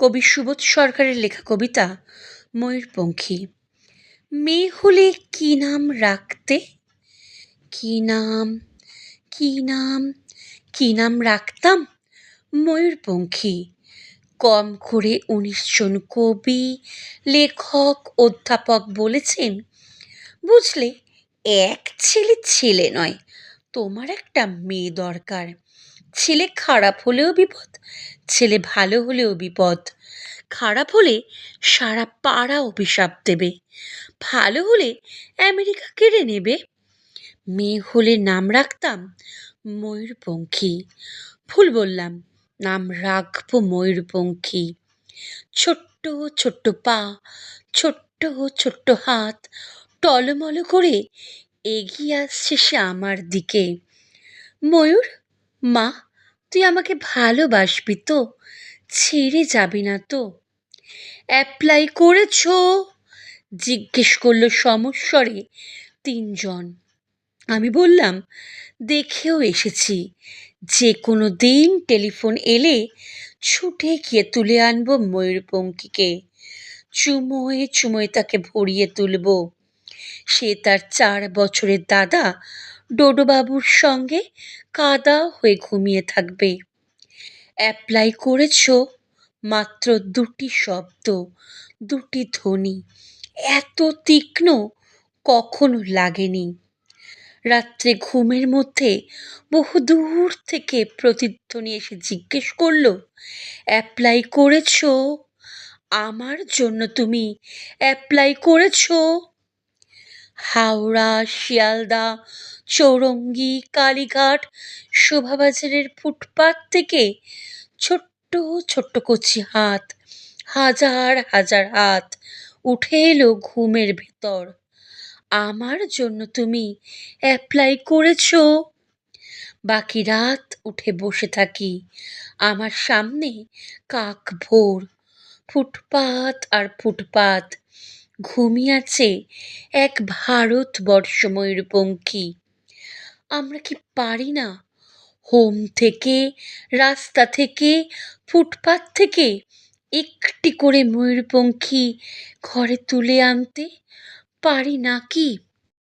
কবি সুবোধ সরকারের লেখা কবিতা ময়ূরপঙ্খী। মেয়ে হলে কি নাম রাখতে? কি নাম, কি নাম, কি নাম রাখতাম? ময়ূরপঙ্খী। কম করে ১৯ জন কবি, লেখক, অধ্যাপক বলেছেন, বুঝলে, এক ছেলে ছেলে নয়, তোমার একটা মেয়ে দরকার। ছেলে খারাপ হলেও বিপদ, ছেলে ভালো হলেও বিপদ। খারাপ হলে সারা পাড়া অভিশাপ দেবে, ভালো হলে আমেরিকা কেড়ে নেবে। মেয়ে হলে নাম রাখতাম ময়ূরপঙ্খী। ভুল বললাম, নাম রাখবো ময়ূরপঙ্খী। ছোট্ট ছোট্ট পা, ছোট্ট ছোট্ট হাত, টলমল করে এগিয়ে আসছে সে আমার দিকে। ময়ূর, মা, তুই আমাকে ভালোবাসবি তো? ছেড়ে যাবি না তো? অ্যাপ্লাই করেছো? জিজ্ঞেস করলো সমস্বরে ৩ জন। আমি বললাম, দেখেও এসেছি, যে কোনো দিন টেলিফোন এলে ছুটে গিয়ে তুলে আনবো ময়ূরপঙ্খীকে। চুমোয় চুমোয় তাকে ভরিয়ে তুলব। সে তার ৪ বছরের দাদা ডোডোবাবুর সঙ্গে কাদা হয়ে ঘুমিয়ে থাকবে। অ্যাপ্লাই করেছো? মাত্র ২টি শব্দ, ২টি ধ্বনি, এত তীক্ষ্ণ কখনো লাগেনি। রাত্রে ঘুমের মধ্যে বহু দূর থেকে প্রতিধ্বনি এসে জিজ্ঞেস করলো, অ্যাপ্লাই করেছো? আমার জন্য তুমি অ্যাপ্লাই করেছো? হাওড়া, শিয়ালদা, চৌরঙ্গি, কালীঘাট, শোভাবাজারের ফুটপাত থেকে ছোট্ট ছোট্ট কচি হাত, হাজার হাজার হাত উঠে এলো ঘুমের ভেতর। আমার জন্য তুমি অ্যাপ্লাই করেছো? বাকি রাত উঠে বসে থাকি আমার সামনে কাক ভোর, ফুটপাত আর ফুটপাত। ঘুমিয়ে আছে এক ভারতবর্ষ ময়ূরপঙ্খী। আমরা কি পারি না হোম থেকে, রাস্তা থেকে, ফুটপাত থেকে একটি করে ময়ূরপঙ্খী ঘরে তুলে আনতে? পারি না কি?